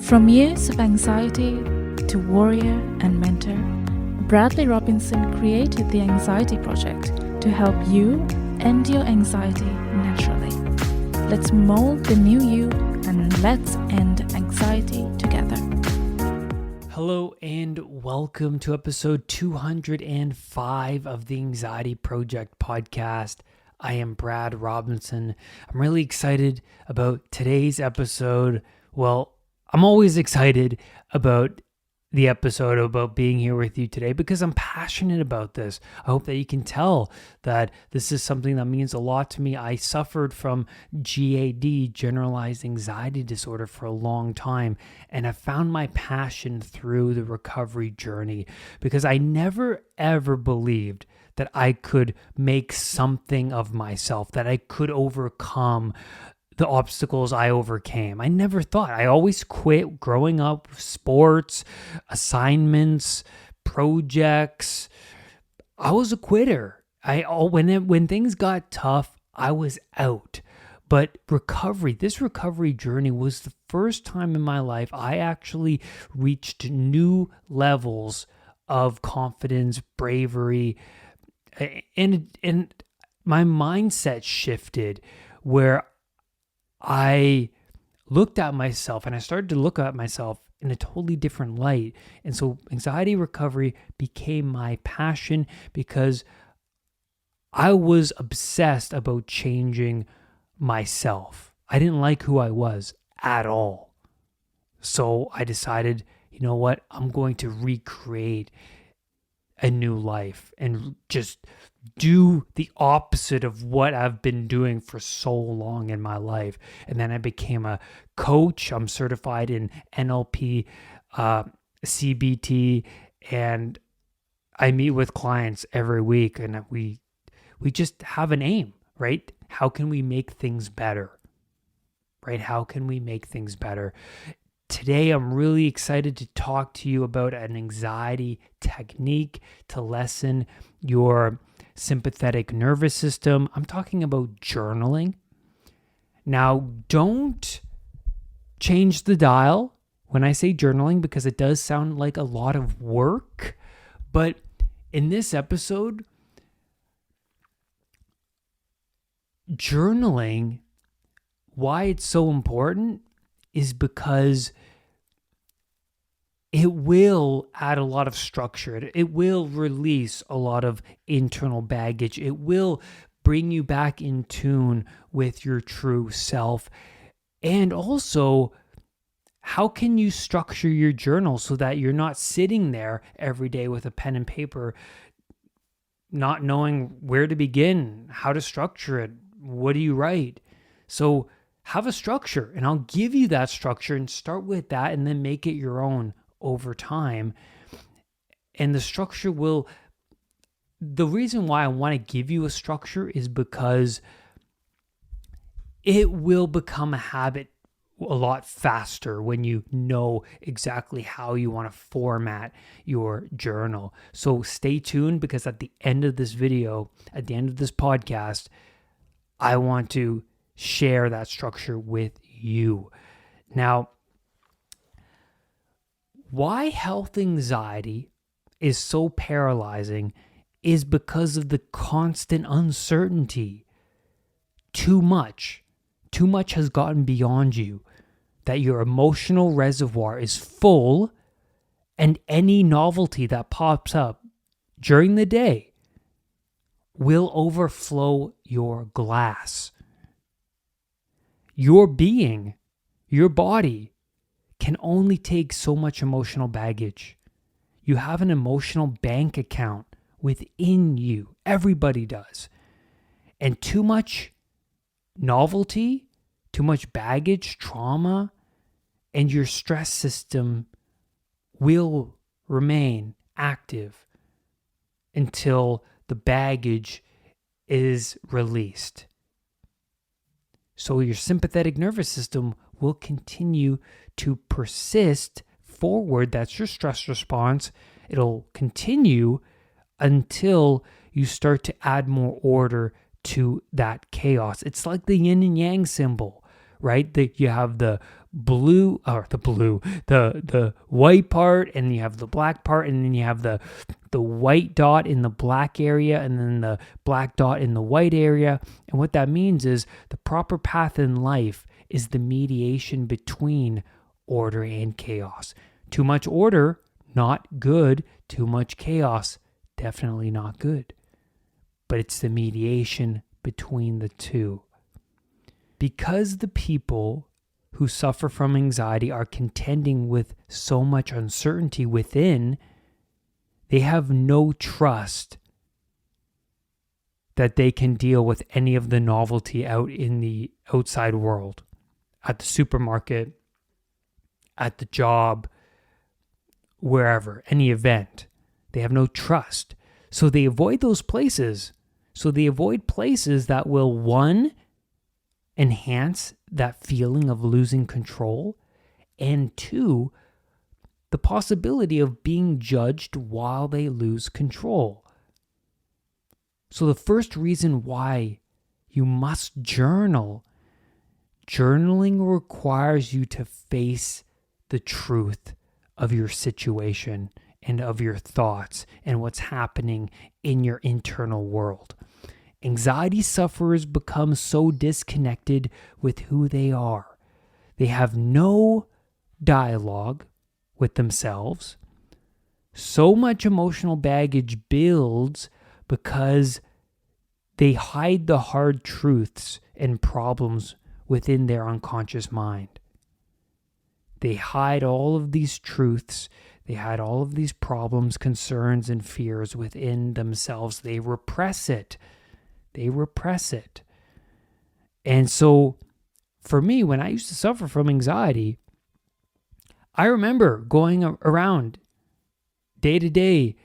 From years of anxiety to warrior and mentor, Bradley Robinson created the Anxiety Project to help you end your anxiety naturally. Let's mold the new you and let's end anxiety together. Hello and welcome to episode 205 of the Anxiety Project podcast. I am Brad Robinson. I'm really excited about today's episode. Well, I'm always excited about the episode, about being here with you today because I'm passionate about this. I hope that you can tell that this is something that means a lot to me. I suffered from GAD, generalized anxiety disorder, for a long time, and I found my passion through the recovery journey because I never ever believed that I could make something of myself, that I could overcome the obstacles I overcame. I never thought. I always quit growing up, sports, assignments, projects. I was a quitter. When things got tough, I was out. But this recovery journey was the first time in my life I actually reached new levels of confidence, bravery, and my mindset shifted where I looked at myself and I started to look at myself in a totally different light. And so anxiety recovery became my passion because I was obsessed about changing myself. I didn't like who I was at all. So I decided, you know what? I'm going to recreate a new life and just do the opposite of what I've been doing for so long in my life. And then I became a coach. I'm certified in NLP, CBT, and I meet with clients every week, and we just have an aim, right? How can we make things better? Right? How can we make things better? Today, I'm really excited to talk to you about an anxiety technique to lessen your sympathetic nervous system. I'm talking about journaling. Now, don't change the dial when I say journaling because it does sound like a lot of work. But in this episode, journaling, why it's so important is because it will add a lot of structure. It will release a lot of internal baggage. It will bring you back in tune with your true self. And also, how can you structure your journal so that you're not sitting there every day with a pen and paper, not knowing where to begin, how to structure it, what do you write? So have a structure, and I'll give you that structure and start with that and then make it your own over time. And the structure the reason why I want to give you a structure is because it will become a habit a lot faster when you know exactly how you want to format your journal. So stay tuned because at the end of this video, at the end of this podcast, I want to share that structure with you. Now, why health anxiety is so paralyzing is because of the constant uncertainty. Too much has gotten beyond you, that your emotional reservoir is full, and any novelty that pops up during the day will overflow your glass. Your being, your body, can only take so much emotional baggage. You have an emotional bank account within you. Everybody does. And too much novelty, too much baggage, trauma, and your stress system will remain active until the baggage is released. So your sympathetic nervous system will continue to persist forward. That's your stress response. It'll continue until you start to add more order to that chaos. It's like the yin and yang symbol, right? You have the white part, and you have the black part, and then you have the white dot in the black area, and then the black dot in the white area. And what that means is the proper path in life is the mediation between order and chaos. Too much order, not good. Too much chaos, definitely not good. But it's the mediation between the two. Because the people who suffer from anxiety are contending with so much uncertainty within, they have no trust that they can deal with any of the novelty out in the outside world, at the supermarket, at the job, wherever, any event. They have no trust. So they avoid those places. So they avoid places that will, one, enhance that feeling of losing control, and two, the possibility of being judged while they lose control. So the first reason why you must journal, journaling requires you to face the truth of your situation and of your thoughts and what's happening in your internal world. Anxiety sufferers become so disconnected with who they are. They have no dialogue with themselves. So much emotional baggage builds because they hide the hard truths and problems within their unconscious mind. They hide all of these truths. They hide all of these problems, concerns, and fears within themselves. They repress it. They repress it. And so for me, when I used to suffer from anxiety, I remember going around day to day,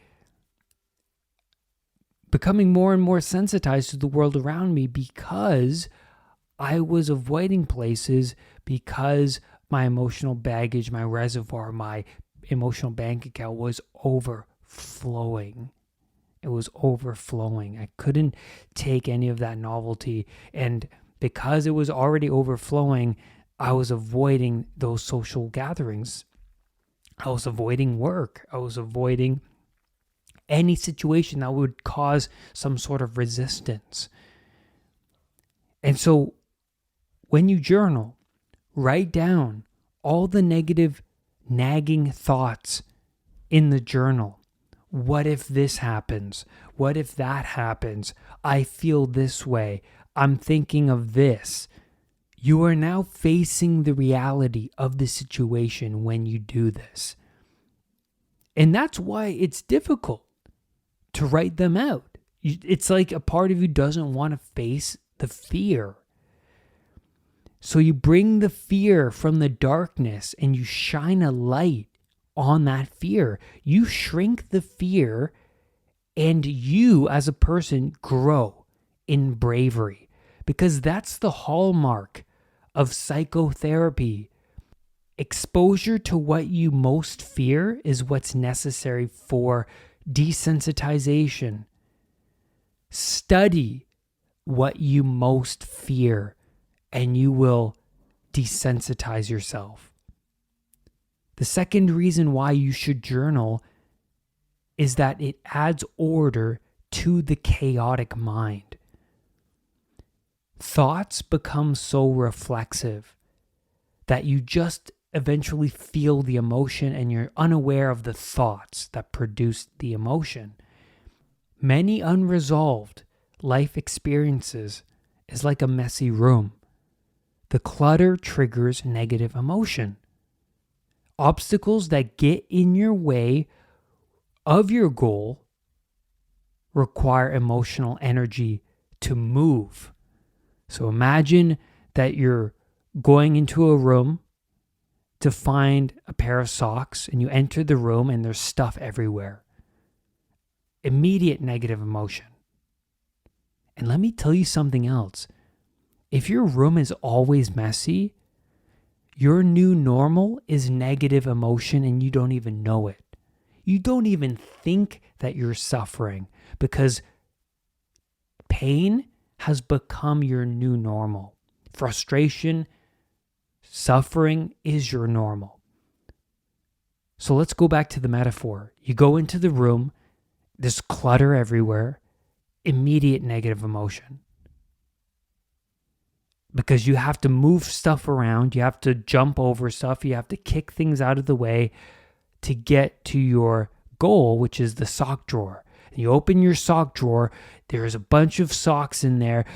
becoming more and more sensitized to the world around me because I was avoiding places, because my emotional baggage, my reservoir, my emotional bank account was overflowing. It was overflowing. I couldn't take any of that novelty. And because it was already overflowing, I was avoiding those social gatherings. I was avoiding work. I was avoiding any situation that would cause some sort of resistance. And so when you journal, write down all the negative, nagging thoughts in the journal. What if this happens? What if that happens? I feel this way. I'm thinking of this. You are now facing the reality of the situation when you do this. And that's why it's difficult to write them out. It's like a part of you doesn't want to face the fear. So you bring the fear from the darkness and you shine a light on that fear. You shrink the fear, and you as a person grow in bravery, because that's the hallmark of psychotherapy. Exposure to what you most fear is what's necessary for desensitization. Study what you most fear, and you will desensitize yourself. The second reason why you should journal is that it adds order to the chaotic mind. Thoughts become so reflexive that you just eventually feel the emotion and you're unaware of the thoughts that produced the emotion. Many unresolved life experiences is like a messy room. The clutter triggers negative emotion. Obstacles that get in your way of your goal require emotional energy to move. So imagine that you're going into a room to find a pair of socks, and you enter the room and there's stuff everywhere. Immediate negative emotion. And let me tell you something else. If your room is always messy, your new normal is negative emotion and you don't even know it. You don't even think that you're suffering because pain has become your new normal. Frustration Suffering is your normal. So let's go back to the metaphor. You go into the room, there's clutter everywhere, immediate negative emotion. Because you have to move stuff around, you have to jump over stuff, you have to kick things out of the way to get to your goal, which is the sock drawer. And you open your sock drawer, there's a bunch of socks in there,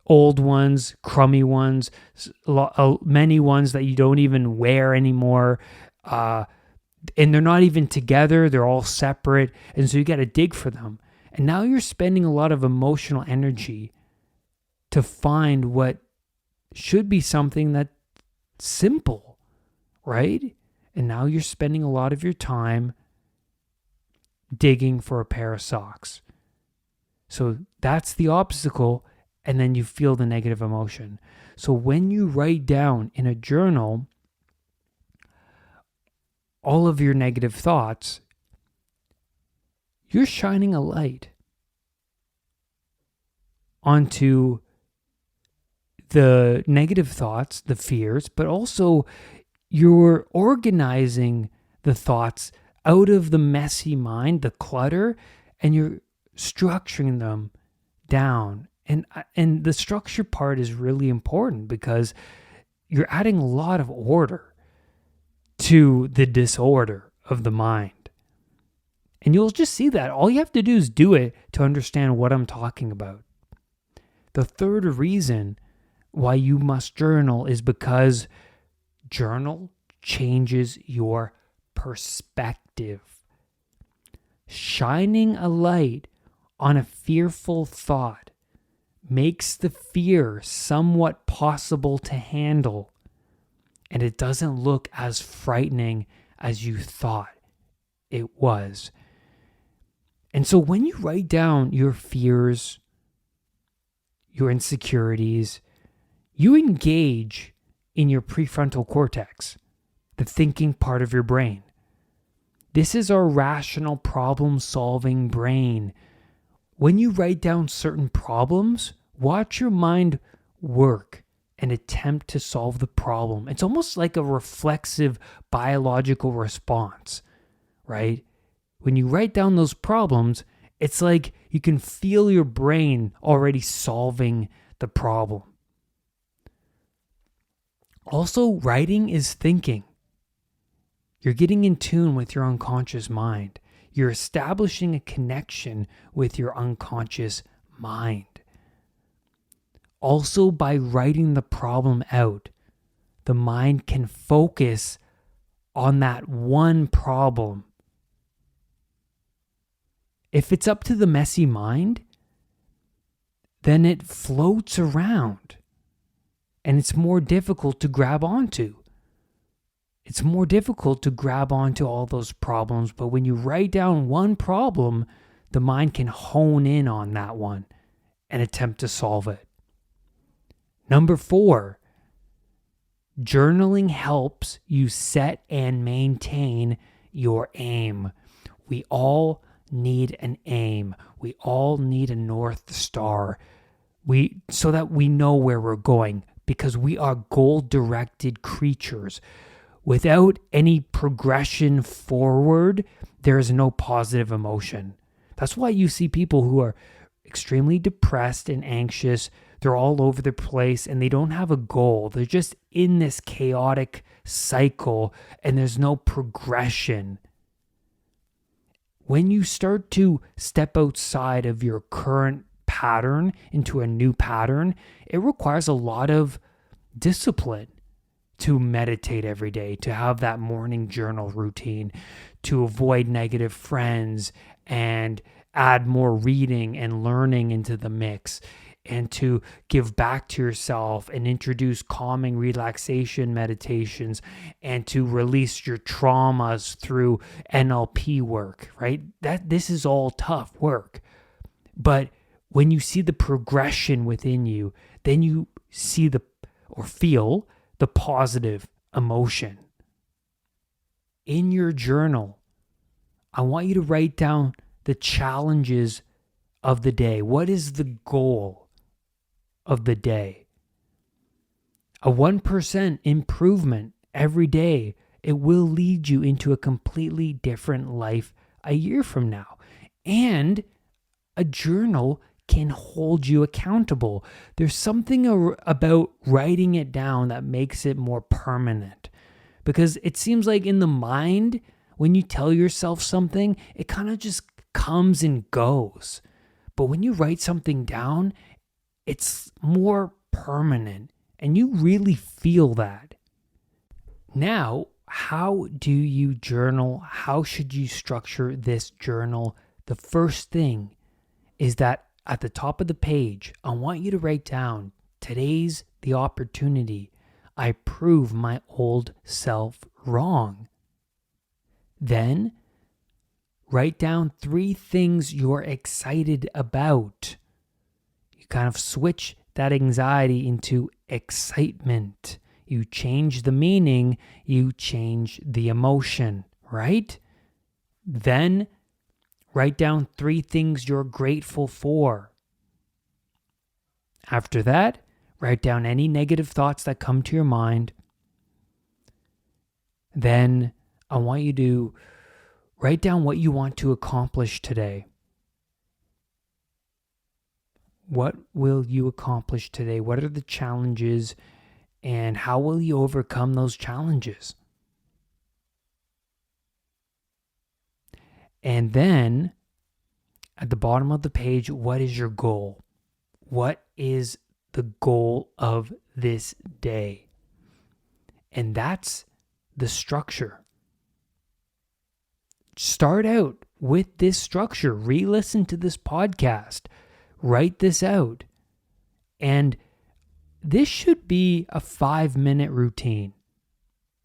old ones, crummy ones, many ones that you don't even wear anymore. And they're not even together, they're all separate. And so you got to dig for them. And now you're spending a lot of emotional energy to find what should be something that's simple, right? And now you're spending a lot of your time digging for a pair of socks. So that's the obstacle, and then you feel the negative emotion. So when you write down in a journal all of your negative thoughts, you're shining a light onto the negative thoughts, the fears, but also you're organizing the thoughts out of the messy mind, the clutter, and you're structuring them down. And the structure part is really important because you're adding a lot of order to the disorder of the mind. And you'll just see that. All you have to do is do it to understand what I'm talking about. The third reason why you must journal is because journal changes your perspective. Shining a light on a fearful thought makes the fear somewhat possible to handle, and it doesn't look as frightening as you thought it was. And so when you write down your fears, your insecurities, you engage in your prefrontal cortex, the thinking part of your brain. This is our rational problem-solving brain. When you write down certain problems, watch your mind work and attempt to solve the problem. It's almost like a reflexive biological response, right? When you write down those problems, it's like you can feel your brain already solving the problem. Also, writing is thinking. You're getting in tune with your unconscious mind. You're establishing a connection with your unconscious mind. Also, by writing the problem out, the mind can focus on that one problem. If it's up to the messy mind, then it floats around and it's more difficult to grab onto. It's more difficult to grab onto all those problems, but when you write down one problem, the mind can hone in on that one and attempt to solve it. Number 4, journaling helps you set and maintain your aim. We all need an aim. We all need a North Star. So that we know where we're going, because we are goal-directed creatures. Without any progression forward, there is no positive emotion. That's why you see people who are extremely depressed and anxious. They're all over the place and they don't have a goal. They're just in this chaotic cycle and there's no progression. When you start to step outside of your current pattern into a new pattern, it requires a lot of discipline to meditate every day, to have that morning journal routine, to avoid negative friends and add more reading and learning into the mix, and to give back to yourself and introduce calming relaxation meditations and to release your traumas through NLP work, right? This is all tough work. But when you see the progression within you, then you see or feel the positive emotion. In your journal, I want you to write down the challenges of the day. What is the goal of the day? A 1% improvement every day, it will lead you into a completely different life a year from now. And a journal can hold you accountable. There's something about writing it down that makes it more permanent. Because it seems like in the mind, when you tell yourself something, it kind of just comes and goes. But when you write something down, it's more permanent and you really feel that. Now, how do you journal? How should you structure this journal? The first thing is that at the top of the page, I want you to write down, today's the opportunity. I prove my old self wrong. Then, write down 3 things you're excited about. You kind of switch that anxiety into excitement. You change the meaning, you change the emotion, right? Then, write down 3 things you're grateful for. After that, write down any negative thoughts that come to your mind. Then I want you to write down what you want to accomplish today. What will you accomplish today? What are the challenges and how will you overcome those challenges? And then at the bottom of the page, what is your goal? What is the goal of this day? And that's the structure. Start out with this structure. Re-listen to this podcast. Write this out. And this should be a 5-minute routine.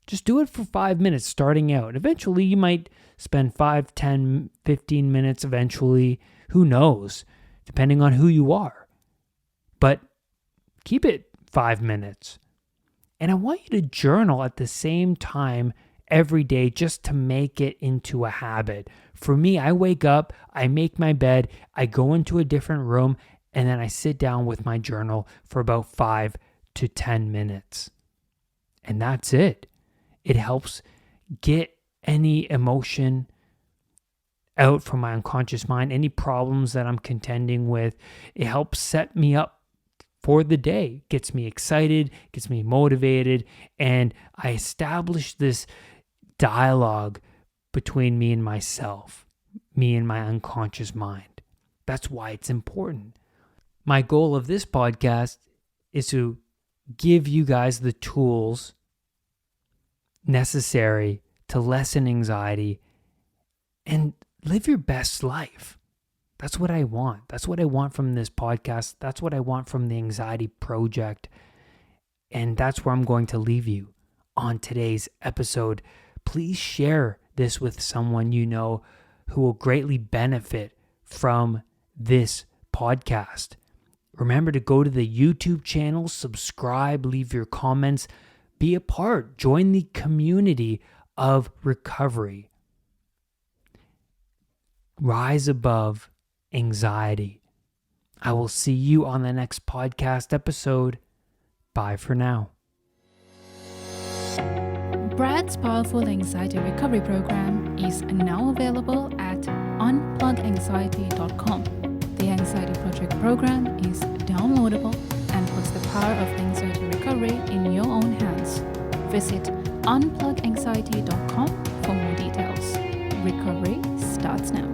Just do it for 5 minutes starting out. Eventually, you might spend 5, 10, 15 minutes eventually. Who knows? Depending on who you are. But keep it 5 minutes. And I want you to journal at the same time every day just to make it into a habit. For me, I wake up, I make my bed, I go into a different room, and then I sit down with my journal for about 5 to 10 minutes. And that's it. It helps get any emotion out from my unconscious mind, any problems that I'm contending with. It helps set me up for the day, gets me excited, gets me motivated, and I establish this dialogue between me and myself, me and my unconscious mind. That's why it's important. My goal of this podcast is to give you guys the tools necessary to lessen anxiety and live your best life. That's what I want. That's what I want from this podcast. That's what I want from the Anxiety Project. And that's where I'm going to leave you on today's episode. Please share this with someone you know who will greatly benefit from this podcast. Remember to go to the YouTube channel, subscribe, leave your comments, be a part, join the community of recovery. Rise above anxiety. I will see you on the next podcast episode. Bye for now. Brad's powerful anxiety recovery program is now available at unpluganxiety.com. The Anxiety Project program is downloadable and puts the power of anxiety recovery in your own hands. Visit unpluganxiety.com for more details. Recovery starts now.